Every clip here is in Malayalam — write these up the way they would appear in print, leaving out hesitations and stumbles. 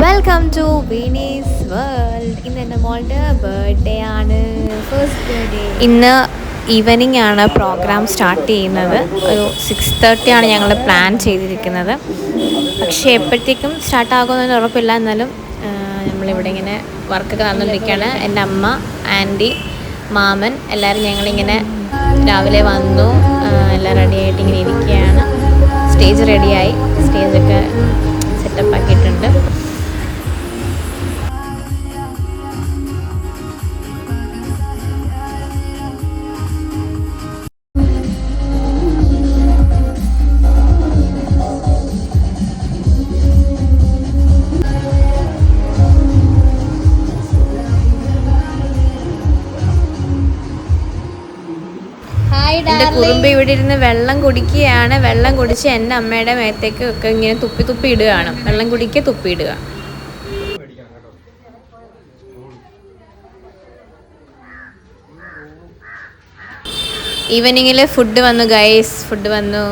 Welcome to വീണീസ് world. ഇന്ന് എൻ്റെ മോളുടെ ബർത്ത്ഡേ ആണ്, ഫസ്റ്റ് ബർത്ത്ഡേ. ഇന്ന് ഈവനിങ് ആണ് പ്രോഗ്രാം സ്റ്റാർട്ട് ചെയ്യുന്നത്. ഒരു 6:30 ആണ് ഞങ്ങൾ പ്ലാൻ ചെയ്തിരിക്കുന്നത്. പക്ഷേ എപ്പോഴത്തേക്കും സ്റ്റാർട്ടാകുമെന്നൊന്നും ഉറപ്പില്ല. എന്നാലും നമ്മളിവിടെ ഇങ്ങനെ വർക്കൊക്കെ നടന്നുകൊണ്ടിരിക്കുകയാണ്. എൻ്റെ അമ്മ, ആൻറ്റി, മാമൻ എല്ലാവരും ഞങ്ങളിങ്ങനെ രാവിലെ വന്നു. എല്ലാം റെഡിയായിട്ട് ഇങ്ങനെ ഇരിക്കുകയാണ്. സ്റ്റേജ് റെഡിയായി, സ്റ്റേജൊക്കെ സെറ്റപ്പ് ആക്കിയിട്ടുണ്ട്. എൻ്റെ കുറുമ്പ് ഇവിടെ ഇരുന്ന് വെള്ളം കുടിക്കുകയാണ്. വെള്ളം കുടിച്ച് എൻ്റെ അമ്മയുടെ മേത്തേക്ക് ഒക്കെ ഇങ്ങനെ തുപ്പി ഇടുകയാണ്. വെള്ളം കുടിക്കുക, തുപ്പിയിടുക. ഈവനിങ്ങിൽ ഫുഡ് വന്നു ഗൈസ്, ഫുഡ് വന്നു.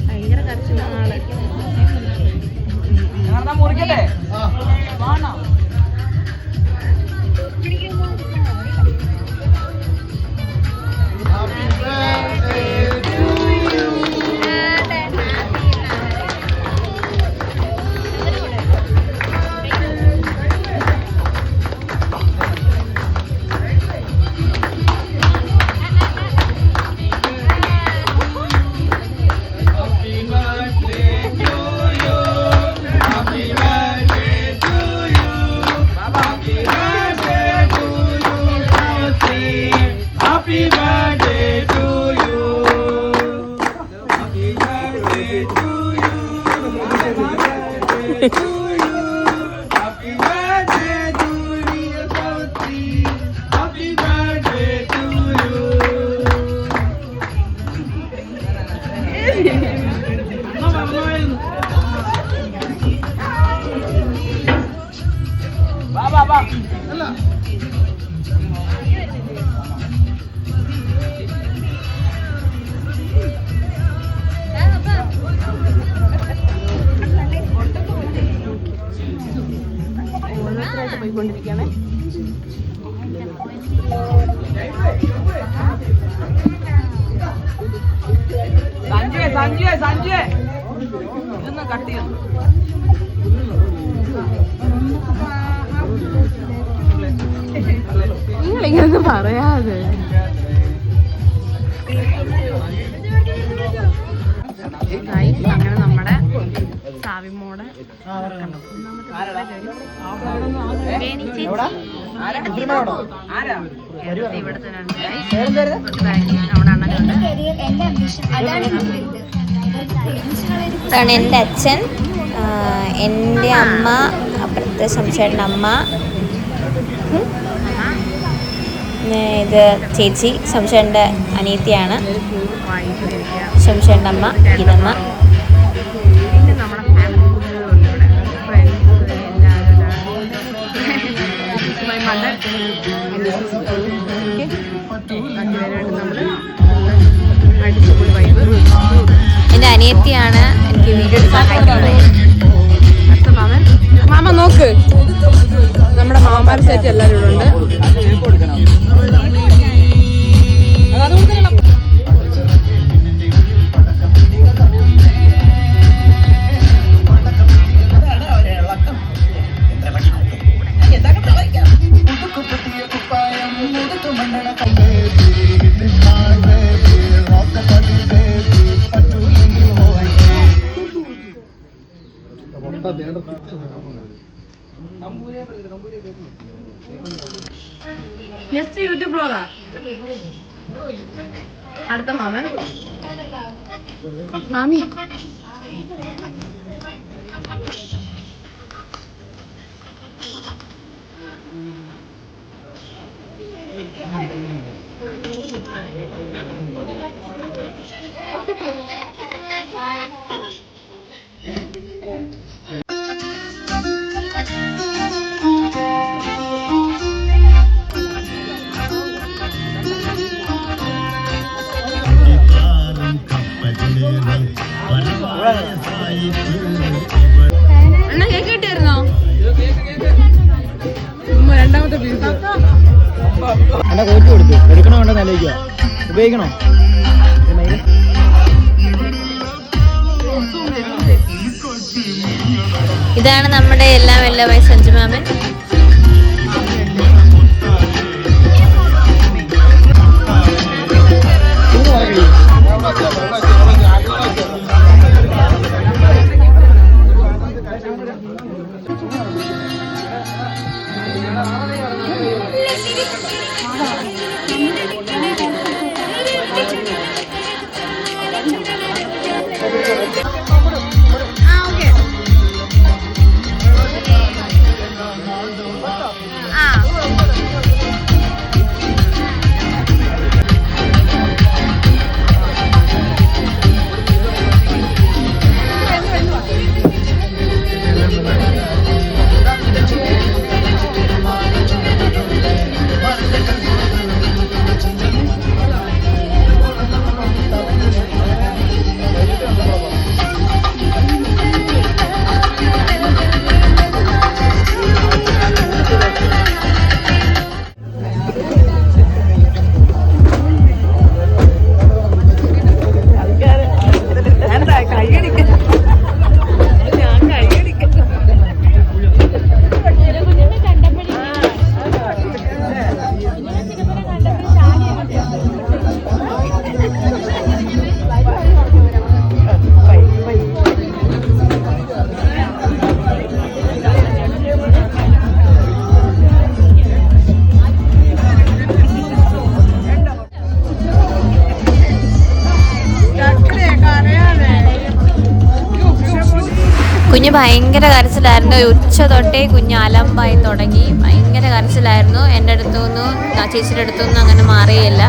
ഭയങ്കര കർശനമാണ്. മുറിക്കട്ടെ പോയിക്കൊണ്ടിരിക്കുകയാണ്. സഞ്ജയ് ഇതൊന്നും കട്ട് ചെയ്യുന്നു. നിങ്ങളിങ്ങനൊന്നും പറയാതെ. അങ്ങനെ നമ്മുടെ സാവിമോടെ ഇവിടെ തന്നെ ഉണ്ട്. അവിടെ അണ്ണനുണ്ട്. ഇതാണ് എൻ്റെ അച്ഛൻ, എൻ്റെ അമ്മ, അപ്പുറത്തെ ശംശേട്ടൻ്റെ അമ്മ, ഇത് ചേച്ചി ശംശേട്ടൻ്റെ അനിയത്തിയാണ്, ശംശേട്ടൻ്റെ അമ്മ ഇതമ്മ. എൻ്റെ അനിയത്തിയാണ് എനിക്ക് വീഡിയോ സഹായിക്കുന്നത്. മാമ നോക്ക്, നമ്മുടെ മാമാർ സെറ്റ് എല്ലാവരും ഇവിടെ ഉണ്ട്. നെക്സ്റ്റ് യൂട്യൂബ് ബ്ലോഗാ. അടുത്ത മാമൻ മാമി കോച്ച് കൊടുത്തു. എടുക്കണോ വേണ്ടോ ആലോചിക്കുക. ഉപയോഗിക്കണോ? ഇതാണ് നമ്മുടെ എല്ലാം വല്ലഭായി സഞ്ജുമാമൻ. കുഞ്ഞ് ഭയങ്കര കരച്ചിലായിരുന്നു. ഉച്ച തൊട്ടേ കുഞ്ഞ് അലമ്പായി തുടങ്ങി. ഭയങ്കര കരച്ചിലായിരുന്നു. എൻ്റെ അടുത്തുനിന്ന് ചേച്ചിയുടെ അടുത്തുനിന്ന് അങ്ങനെ മാറിയില്ല.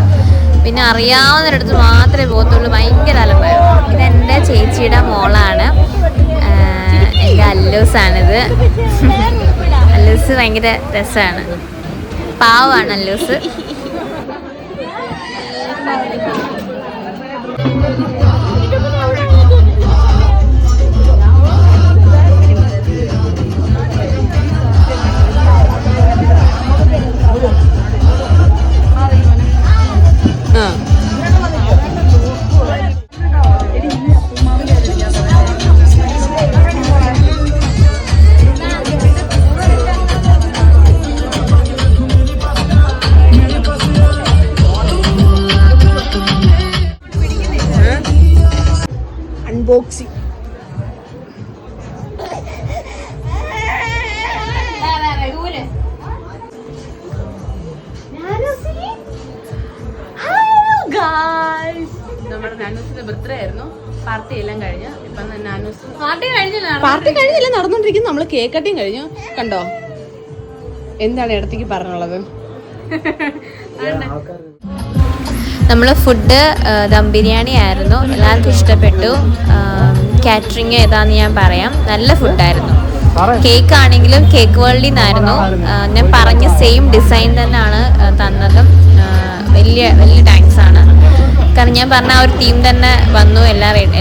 പിന്നെ അറിയാവുന്നൊരിടത്ത് മാത്രമേ പോകത്തുള്ളൂ. ഭയങ്കര അലമ്പായിരുന്നു. ഇതെൻ്റെ ചേച്ചിയുടെ മോളാണ്. എൻ്റെ അല്ലൂസാണിത്. അല്ലൂസ് ഭയങ്കര രസമാണ്. പാവമാണ് അല്ലൂസ്. അൺബോക്സിങ്. നമ്മുടെ നാനൂസിന്റെ ബർത്ത്ഡേ ആയിരുന്നു. പാർട്ടി എല്ലാം കഴിഞ്ഞു. ഇപ്പൊ നാനൂസ് പാർട്ടി കഴിഞ്ഞില്ല, നടന്നോണ്ടിരിക്കുന്നു. നമ്മള് കേക്ക് കട്ടിങ് കഴിഞ്ഞു. കണ്ടോ എന്താണ് ഇടത്തേക്ക് പറഞ്ഞുള്ളത്? നമ്മൾ ഫുഡ് ദം ബിരിയാണി ആയിരുന്നു. എല്ലാവർക്കും ഇഷ്ടപ്പെട്ടു. കാറ്ററിങ് ഏതാന്ന് ഞാൻ പറയാം. നല്ല ഫുഡായിരുന്നു. കേക്ക് ആണെങ്കിലും കേക്ക് വേൾഡിൽ നിന്നായിരുന്നു. ഞാൻ പറഞ്ഞ സെയിം ഡിസൈൻ തന്നെയാണ് തന്നതും. വലിയ വലിയ താങ്ക്സ് ആണ്. കാരണം ഞാൻ പറഞ്ഞ ആ ഒരു ടീം തന്നെ വന്നു.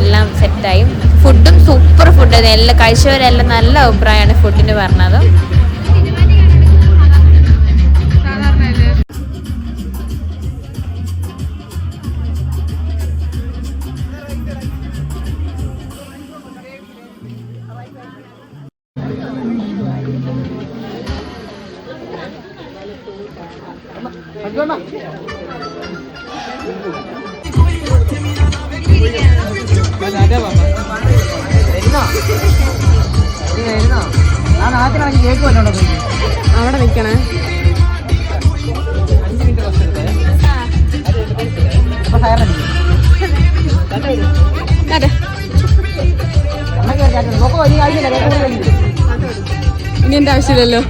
എല്ലാം സെറ്റായി. ഫുഡും സൂപ്പർ ഫുഡ്. എല്ലാം കഴിച്ചവരെല്ലാം നല്ല അഭിപ്രായമാണ് ഫുഡിന് പറഞ്ഞത്. അവിടെ നിൽക്കണേ. ഇനി എന്റെ ആവശ്യമില്ലല്ലോ.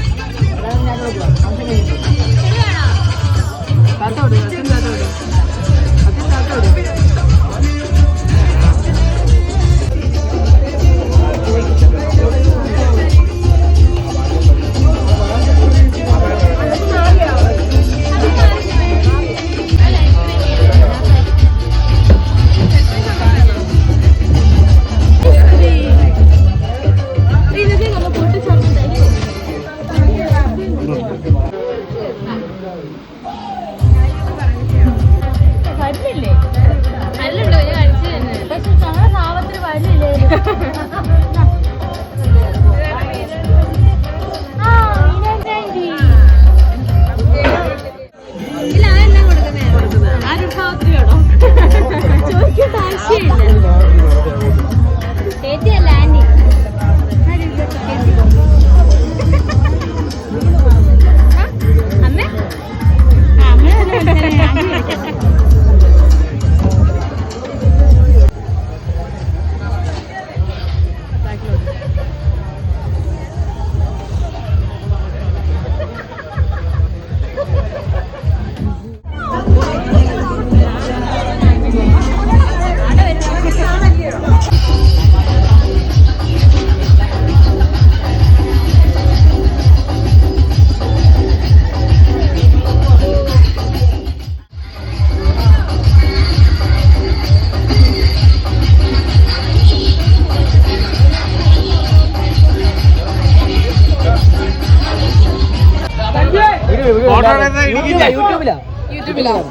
യൂട്യൂബിലാ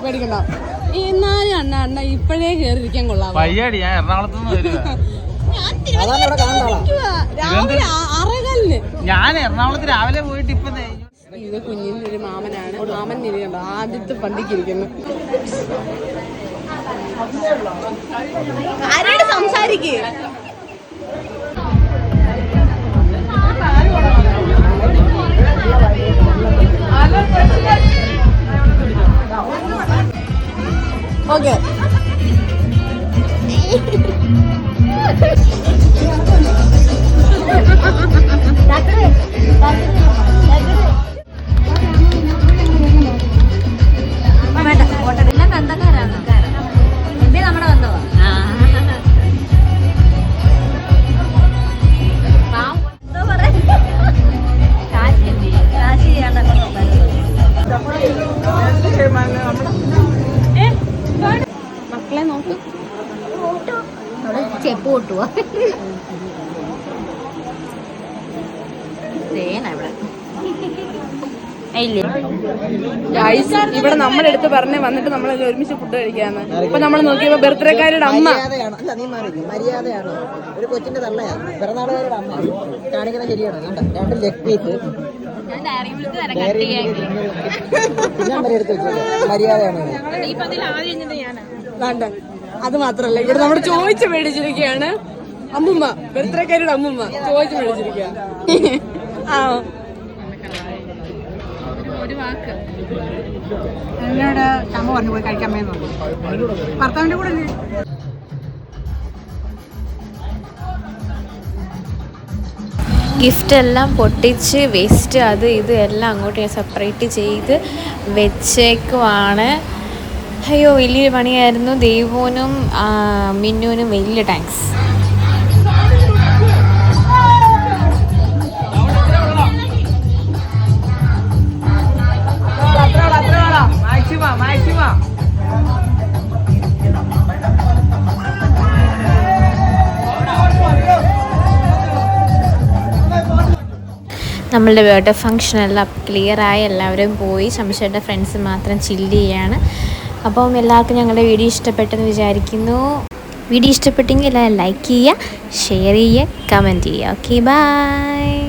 പേടിക്കണ്ട. എന്നാലും അണ്ണ ഇപ്പഴേ കേറിയിരിക്കാൻ കൊള്ളാം. പയ്യാടി ഞാൻ എറണാകുളത്തുനിന്ന് വരുവാ. രാവിലെ 6:15. ഞാൻ എറണാകുളത്ത് രാവിലെ പോയിട്ട് ഇപ്പൊ ഇത് കുഞ്ഞിന്റെ ഒരു മാമനാണ്. മാമൻ ഇരിക്കണ്ട ആദ്യത്തെ പണ്ടിക്കിരിക്കുന്നു. ആരോട് സംസാരിക്കേ? ഓക്കെ മക്കളെ നോക്ക്. ചെപ്പ് പൊട്ടുവാ ഇവിടെ നമ്മുടെ അടുത്ത് പറഞ്ഞ് വന്നിട്ട് നമ്മൾ ഒരുമിച്ച് ഫുഡ് കഴിക്കാന്ന്. ഇപ്പൊ നമ്മൾ നോക്കിയപ്പോ ബർത്ത്ഡേക്കാരുടെ അമ്മ. മര്യാദയാണ്. ഒരു കൊച്ചിന്റെ തള്ളയാണ്, പിറന്നാളുകാരുടെ അമ്മ കാണിക്കുന്ന ശരിയാണ്. 2 ലെഗ് പീസ് എടുത്ത് വെച്ചത് മര്യാദയാണ്. അത് മാത്രല്ല ഇവിടെ നമ്മൾ ചോദിച്ചു മേടിച്ചിരിക്കുകയാണ്. അമ്മുമ്മ, ബർത്ത്ഡേക്കാരുടെ അമ്മുമ്മ ചോദിച്ചു മേടിച്ചിരിക്കുകയാണ്. ആ ഒരു വാക്ക് എന്നോട് അമ്മ പറഞ്ഞു പോയി കഴിക്കാൻ വേണ്ടി ഭർത്താവിന്റെ കൂടെ അല്ലേ. ഗിഫ്റ്റ് എല്ലാം പൊട്ടിച്ച് വേസ്റ്റ് അത് ഇത് എല്ലാം അങ്ങോട്ട് സെപ്പറേറ്റ് ചെയ്ത് വെച്ചേക്കുവാണ്. അയ്യോ വലിയൊരു പണിയായിരുന്നു. ദൈവനും മിന്നുവിനും വലിയ താങ്ക്സ്. നമ്മളുടെ ബർത്ത്ഡേ ഫംഗ്ഷനെല്ലാം ക്ലിയറായി, എല്ലാവരും പോയി. ശംശയുടെ ഫ്രണ്ട്സ് മാത്രം ചില്ല് ചെയ്യാണ്. അപ്പം എല്ലാവർക്കും ഞങ്ങളുടെ വീഡിയോ ഇഷ്ടപ്പെട്ടെന്ന് വിചാരിക്കുന്നു. വീഡിയോ ഇഷ്ടപ്പെട്ടെങ്കിൽ എല്ലാവരും ലൈക്ക് ചെയ്യുക, ഷെയർ ചെയ്യുക, കമൻറ്റ് ചെയ്യുക. Okay, by.